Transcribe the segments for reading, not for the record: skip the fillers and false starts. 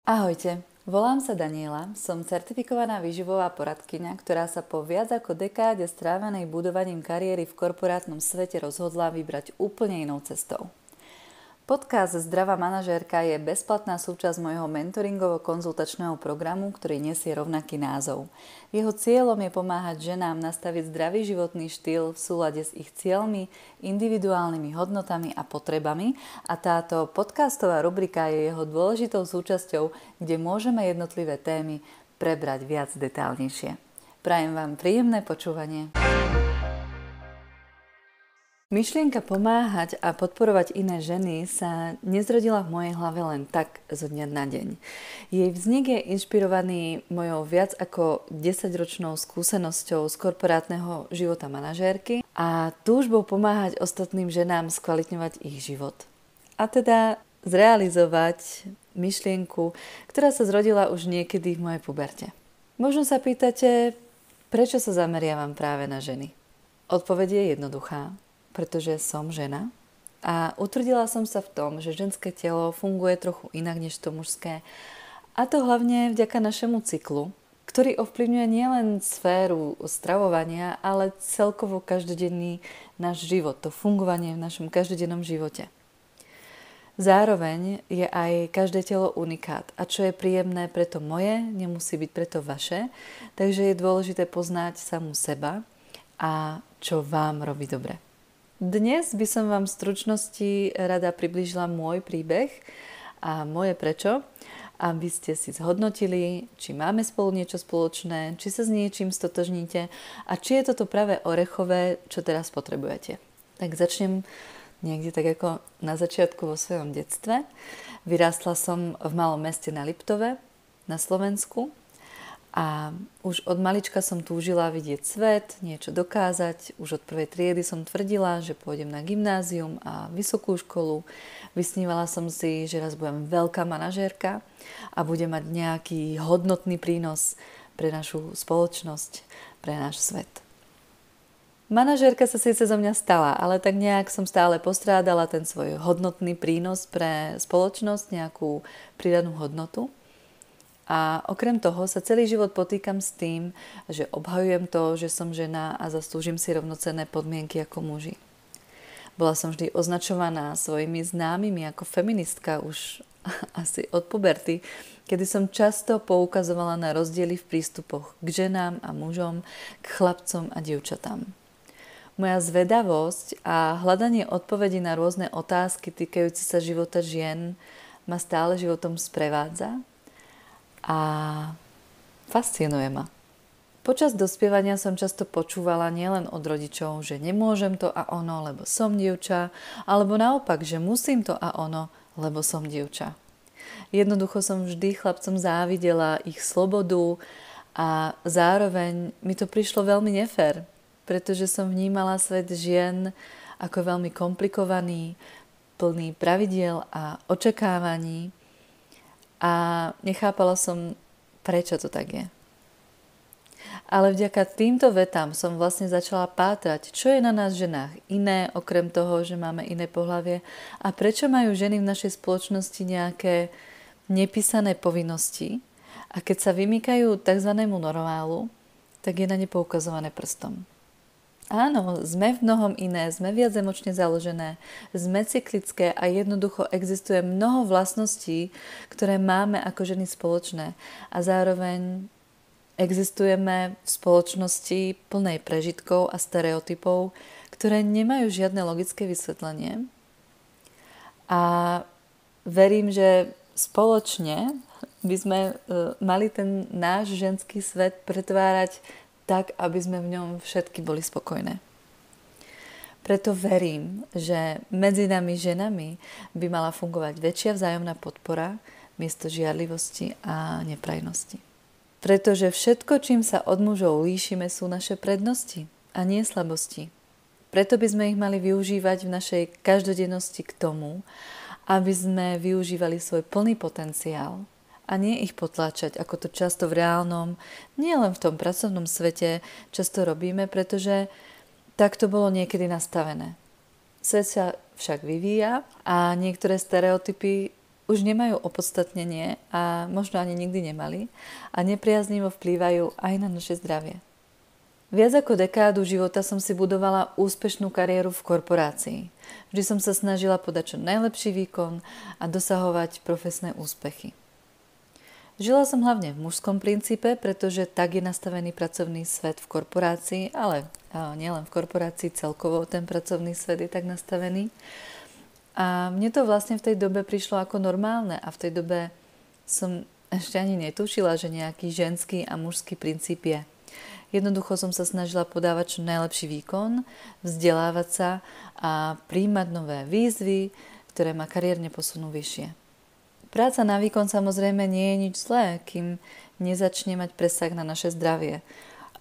Ahojte, volám sa Daniela, som certifikovaná výživová poradkyňa, ktorá sa po viac ako dekáde strávenej budovaním kariéry v korporátnom svete rozhodla vybrať úplne inou cestou. Podcast Zdravá manažérka je bezplatná súčasť môjho mentoringovo-konzultačného programu, ktorý nesie rovnaký názov. Jeho cieľom je pomáhať ženám nastaviť zdravý životný štýl v súlade s ich cieľmi, individuálnymi hodnotami a potrebami a táto podcastová rubrika je jeho dôležitou súčasťou, kde môžeme jednotlivé témy prebrať viac detálnejšie. Prajem vám príjemné počúvanie. Myšlienka pomáhať a podporovať iné ženy sa nezrodila v mojej hlave len tak zo dňa na deň. Jej vznik je inšpirovaný mojou viac ako 10-ročnou skúsenosťou z korporátneho života manažérky a túžbou pomáhať ostatným ženám skvalitňovať ich život. A teda zrealizovať myšlienku, ktorá sa zrodila už niekedy v mojej puberte. Možno sa pýtate, prečo sa zameriavam práve na ženy? Odpoveď je jednoduchá. Pretože som žena a utvrdila som sa v tom, že ženské telo funguje trochu inak než to mužské. A to hlavne vďaka našemu cyklu, ktorý ovplyvňuje nielen sféru stravovania, ale celkovo každodenný náš život, to fungovanie v našom každodennom živote. Zároveň je aj každé telo unikát a čo je príjemné pre to moje, nemusí byť preto vaše, takže je dôležité poznať samú seba a čo vám robí dobre. Dnes by som vám v stručnosti rada priblížila môj príbeh a moje prečo, aby ste si zhodnotili, či máme spolu niečo spoločné, či sa s niečím stotožníte a či je toto práve orechové, čo teraz potrebujete. Tak začnem niekde tak ako na začiatku vo svojom detstve. Vyrástla som v malom meste na Liptove, na Slovensku. A už od malička som túžila vidieť svet, niečo dokázať. Už od prvej triedy som tvrdila, že pôjdem na gymnázium a vysokú školu. Vysnívala som si, že raz budem veľká manažérka a budem mať nejaký hodnotný prínos pre našu spoločnosť, pre náš svet. Manažérka sa síce zo mňa stala, ale tak nejak som stále postrádala ten svoj hodnotný prínos pre spoločnosť, nejakú pridanú hodnotu. A okrem toho sa celý život potýkam s tým, že obhajujem to, že som žena a zaslúžim si rovnocenné podmienky ako muži. Bola som vždy označovaná svojimi známymi ako feministka už asi od puberty, kedy som často poukazovala na rozdiely v prístupoch k ženám a mužom, k chlapcom a dievčatám. Moja zvedavosť a hľadanie odpovedí na rôzne otázky týkajúce sa života žien ma stále životom sprevádza a fascinuje ma. Počas dospievania som často počúvala nielen od rodičov, že nemôžem to a ono, lebo som dievča, alebo naopak, že musím to a ono, lebo som dievča. Jednoducho som vždy chlapcom závidela ich slobodu a zároveň mi to prišlo veľmi nefér, pretože som vnímala svet žien ako veľmi komplikovaný, plný pravidiel a očakávaní, a nechápala som, prečo to tak je. Ale vďaka týmto vetám som vlastne začala pátrať, čo je na nás ženách iné, okrem toho, že máme iné pohlavie a prečo majú ženy v našej spoločnosti nejaké nepísané povinnosti a keď sa vymykajú tzv. Normálu, tak je na ne poukazované prstom. Áno, sme v mnohom iné, sme viac emočne založené, sme cyklické a jednoducho existuje mnoho vlastností, ktoré máme ako ženy spoločné a zároveň existujeme v spoločnosti plnej prežitkov a stereotypov, ktoré nemajú žiadne logické vysvetlenie. A verím, že spoločne by sme mali ten náš ženský svet pretvárať tak, aby sme v ňom všetky boli spokojné. Preto verím, že medzi nami ženami by mala fungovať väčšia vzájomná podpora miesto žiarlivosti a neprajnosti. Pretože všetko, čím sa od mužov líšime, sú naše prednosti a nie slabosti. Preto by sme ich mali využívať v našej každodennosti k tomu, aby sme využívali svoj plný potenciál a nie ich potláčať, ako to často v reálnom, nie len v tom pracovnom svete často robíme, pretože tak to bolo niekedy nastavené. Svet sa však vyvíja a niektoré stereotypy už nemajú opodstatnenie a možno ani nikdy nemali a nepriaznivo vplývajú aj na naše zdravie. Viac ako dekádu života som si budovala úspešnú kariéru v korporácii. Vždy som sa snažila podať čo najlepší výkon a dosahovať profesné úspechy. Žila som hlavne v mužskom princípe, pretože tak je nastavený pracovný svet v korporácii, ale nielen v korporácii, celkovo ten pracovný svet je tak nastavený. A mne to vlastne v tej dobe prišlo ako normálne a v tej dobe som ešte ani netušila, že nejaký ženský a mužský princíp je. Jednoducho som sa snažila podávať čo najlepší výkon, vzdelávať sa a prijímať nové výzvy, ktoré ma kariérne posunú vyššie. Práca na výkon samozrejme nie je nič zlé, kým nezačne mať presah na naše zdravie.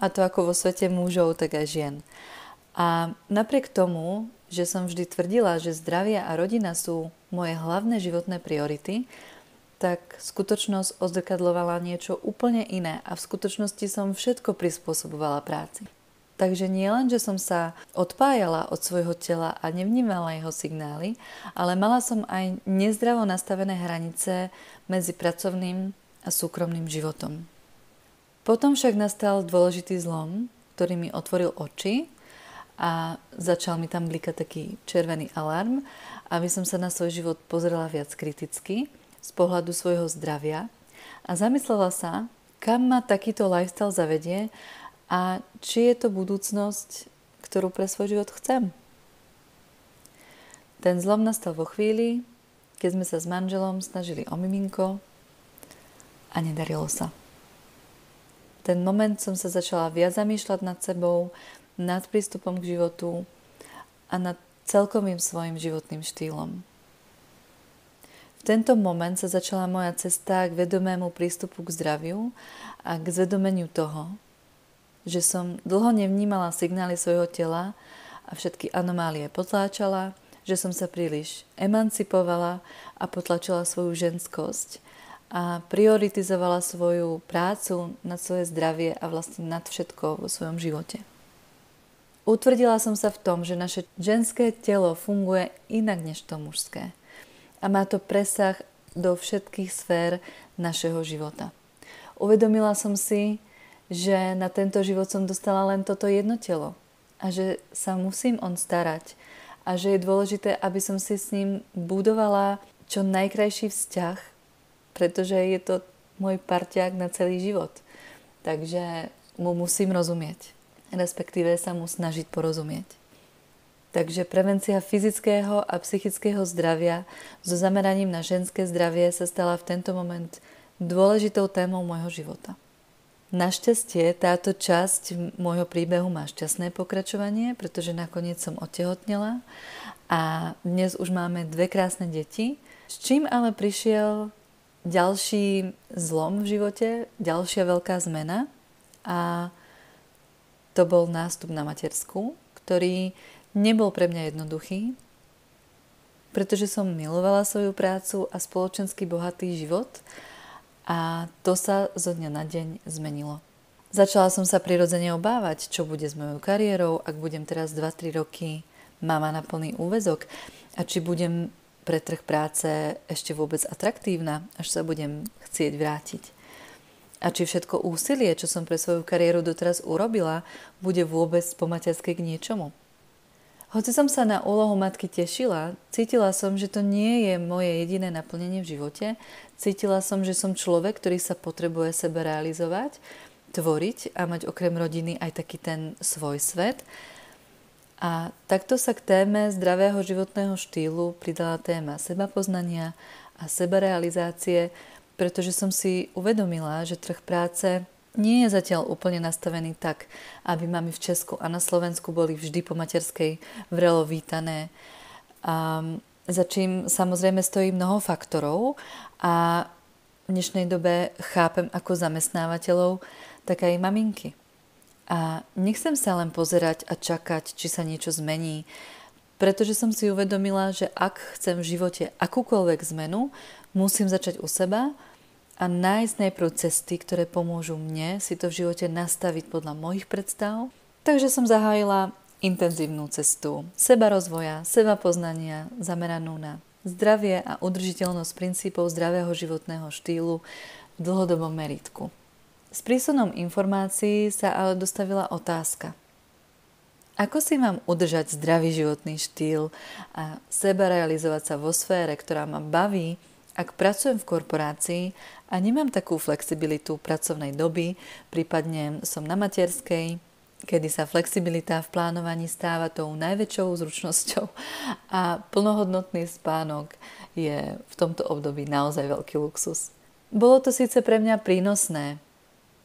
A to ako vo svete mužov, tak aj žien. A napriek tomu, že som vždy tvrdila, že zdravie a rodina sú moje hlavné životné priority, tak skutočnosť odzrkadľovala niečo úplne iné a v skutočnosti som všetko prispôsobovala práci. Takže nie len, že som sa odpájala od svojho tela a nevnímala jeho signály, ale mala som aj nezdravo nastavené hranice medzi pracovným a súkromným životom. Potom však nastal dôležitý zlom, ktorý mi otvoril oči a začal mi tam blikať taký červený alarm, aby som sa na svoj život pozrela viac kriticky, z pohľadu svojho zdravia a zamyslela sa, kam ma takýto lifestyle zavedie a či je to budúcnosť, ktorú pre svoj život chcem. Ten zlom nastal vo chvíli, keď sme sa s manželom snažili o miminko a nedarilo sa. Ten moment som sa začala viac zamýšľať nad sebou, nad prístupom k životu a nad celkovým svojim životným štýlom. V tento moment sa začala moja cesta k vedomému prístupu k zdraviu a k zvedomeniu toho, že som dlho nevnímala signály svojho tela a všetky anomálie potláčala, že som sa príliš emancipovala a potlačila svoju ženskosť a prioritizovala svoju prácu nad svoje zdravie a vlastne nad všetko vo svojom živote. Utvrdila som sa v tom, že naše ženské telo funguje inak než to mužské. A má to presah do všetkých sfér našeho života. Uvedomila som si, že na tento život som dostala len toto jedno telo a že sa musím on starať a že je dôležité, aby som si s ním budovala čo najkrajší vzťah, pretože je to môj parťák na celý život. Takže mu musím rozumieť, respektíve sa mu snažiť porozumieť. Takže prevencia fyzického a psychického zdravia so zameraním na ženské zdravie sa stala v tento moment dôležitou témou môjho života. Našťastie táto časť môjho príbehu má šťastné pokračovanie, pretože nakoniec som otehotnela a dnes už máme 2 krásne deti, s čím ale prišiel ďalší zlom v živote, ďalšia veľká zmena a to bol nástup na matersku, ktorý nebol pre mňa jednoduchý, pretože som milovala svoju prácu a spoločensky bohatý život a to sa zo dňa na deň zmenilo. Začala som sa prirodzene obávať, čo bude s mojou kariérou, ak budem teraz 2-3 roky mama na plný úväzok a či budem pre trh práce ešte vôbec atraktívna, až sa budem chcieť vrátiť. A či všetko úsilie, čo som pre svoju kariéru doteraz urobila, bude vôbec po materskej k niečomu. Hoci som sa na úlohu matky tešila, cítila som, že to nie je moje jediné naplnenie v živote. Cítila som, že som človek, ktorý sa potrebuje sebe realizovať, tvoriť a mať okrem rodiny aj taký ten svoj svet. A takto sa k téme zdravého životného štýlu pridala téma sebapoznania a sebarealizácie, pretože som si uvedomila, že trh práce nie je zatiaľ úplne nastavený tak, aby mami v Česku a na Slovensku boli vždy po materskej vrelo vítané. Za čím samozrejme stojí mnoho faktorov a v dnešnej dobe chápem ako zamestnávateľov, tak aj maminky. A nechcem sa len pozerať a čakať, či sa niečo zmení, pretože som si uvedomila, že ak chcem v živote akúkoľvek zmenu, musím začať u seba a nájsť najprv cesty, ktoré pomôžu mne si to v živote nastaviť podľa mojich predstav. Takže som zahájila intenzívnu cestu sebarozvoja, sebapoznania, zameranú na zdravie a udržiteľnosť princípov zdravého životného štýlu v dlhodobom meritku. S prísunom informácií sa ale dostavila otázka. Ako si mám udržať zdravý životný štýl a seba realizovať sa vo sfére, ktorá ma baví, ak pracujem v korporácii a nemám takú flexibilitu pracovnej doby, prípadne som na materskej, kedy sa flexibilita v plánovaní stáva tou najväčšou zručnosťou a plnohodnotný spánok je v tomto období naozaj veľký luxus. Bolo to síce pre mňa prínosné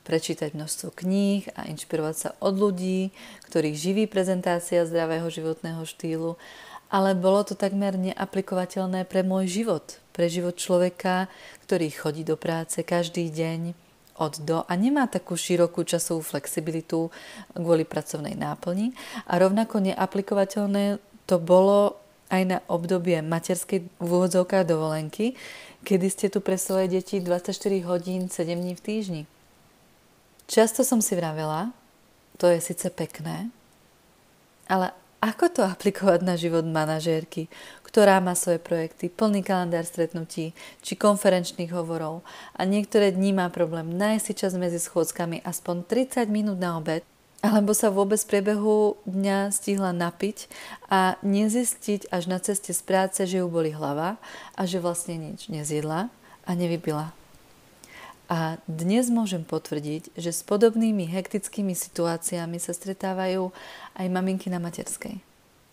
prečítať množstvo kníh a inšpirovať sa od ľudí, ktorých živí prezentácia zdravého životného štýlu, ale bolo to takmer neaplikovateľné pre môj život, pre život človeka, ktorý chodí do práce každý deň od do a nemá takú širokú časovú flexibilitu kvôli pracovnej náplni. A rovnako neaplikovateľné to bolo aj na obdobie materskej v úvodzovkách dovolenky, kedy ste tu pre svoje deti 24 hodín 7 dní v týždni. Často som si vravela, to je síce pekné, ale ako to aplikovať na život manažérky, ktorá má svoje projekty, plný kalendár stretnutí či konferenčných hovorov a niektoré dní má problém nájsť si čas medzi schôdzkami aspoň 30 minút na obed, alebo sa vôbec v priebehu dňa stihla napiť a nezistiť až na ceste z práce, že ju boli hlava a že vlastne nič nezjedla a nevypila. A dnes môžem potvrdiť, že s podobnými hektickými situáciami sa stretávajú aj maminky na materskej.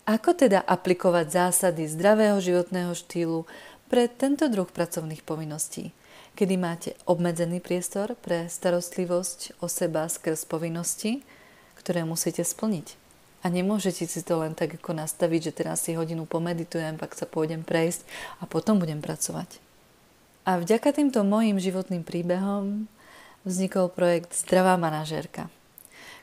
Ako teda aplikovať zásady zdravého životného štýlu pre tento druh pracovných povinností, kedy máte obmedzený priestor pre starostlivosť o seba skrz povinnosti, ktoré musíte splniť? A nemôžete si to len tak ako nastaviť, že teraz si hodinu pomeditujem, pak sa pôjdem prejsť a potom budem pracovať. A vďaka týmto mojim životným príbehom vznikol projekt Zdravá manažérka,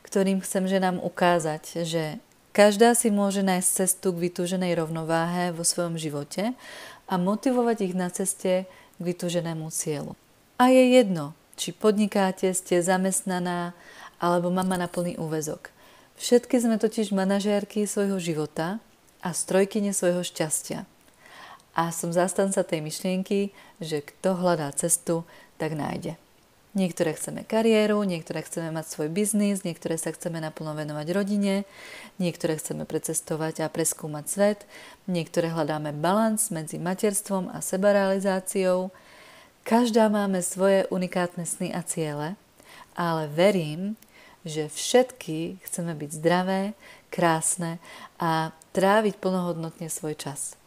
ktorým chcem ženám ukázať, že každá si môže nájsť cestu k vytúženej rovnováhe vo svojom živote a motivovať ich na ceste k vytúženému cieľu. A je jedno, či podnikáte, ste zamestnaná alebo mama na plný úväzok. Všetky sme totiž manažérky svojho života a strojkyne svojho šťastia. A som zástanca tej myšlienky, že kto hľadá cestu, tak nájde. Niektoré chceme kariéru, niektoré chceme mať svoj biznis, niektoré sa chceme naplno venovať rodine, niektoré chceme precestovať a preskúmať svet, niektoré hľadáme balans medzi materstvom a sebarealizáciou. Každá máme svoje unikátne sny a ciele, ale verím, že všetky chceme byť zdravé, krásne a tráviť plnohodnotne svoj čas.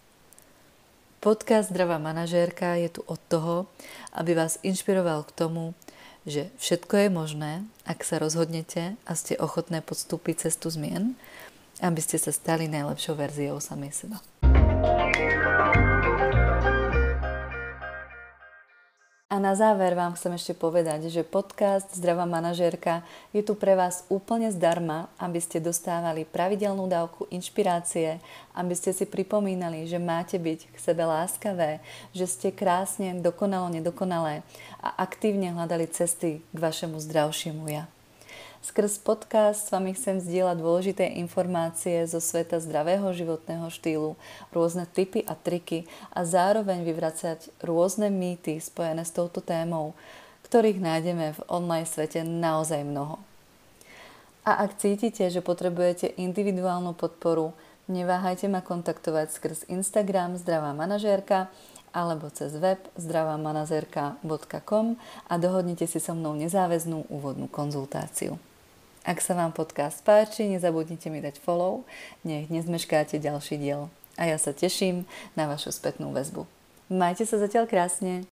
Podcast Zdravá manažérka je tu od toho, aby vás inšpiroval k tomu, že všetko je možné, ak sa rozhodnete a ste ochotné podstúpiť cestu zmien, aby ste sa stali najlepšou verziou samej seba. A na záver vám chcem ešte povedať, že podcast Zdravá manažérka je tu pre vás úplne zdarma, aby ste dostávali pravidelnú dávku inšpirácie, aby ste si pripomínali, že máte byť k sebe láskavé, že ste krásne, dokonalo, nedokonalé a aktívne hľadali cesty k vašemu zdravšiemu ja. Skrz podcast s vami chcem zdieľať dôležité informácie zo sveta zdravého životného štýlu, rôzne tipy a triky a zároveň vyvracať rôzne mýty spojené s touto témou, ktorých nájdeme v online svete naozaj mnoho. A ak cítite, že potrebujete individuálnu podporu, neváhajte ma kontaktovať skrz Instagram Zdravá manažérka alebo cez web zdravamanažerka.com a dohodnite si so mnou nezáväznú úvodnú konzultáciu. Ak sa vám podcast páči, nezabudnite mi dať follow, nech nezmeškáte ďalší diel. A ja sa teším na vašu spätnú väzbu. Majte sa zatiaľ krásne.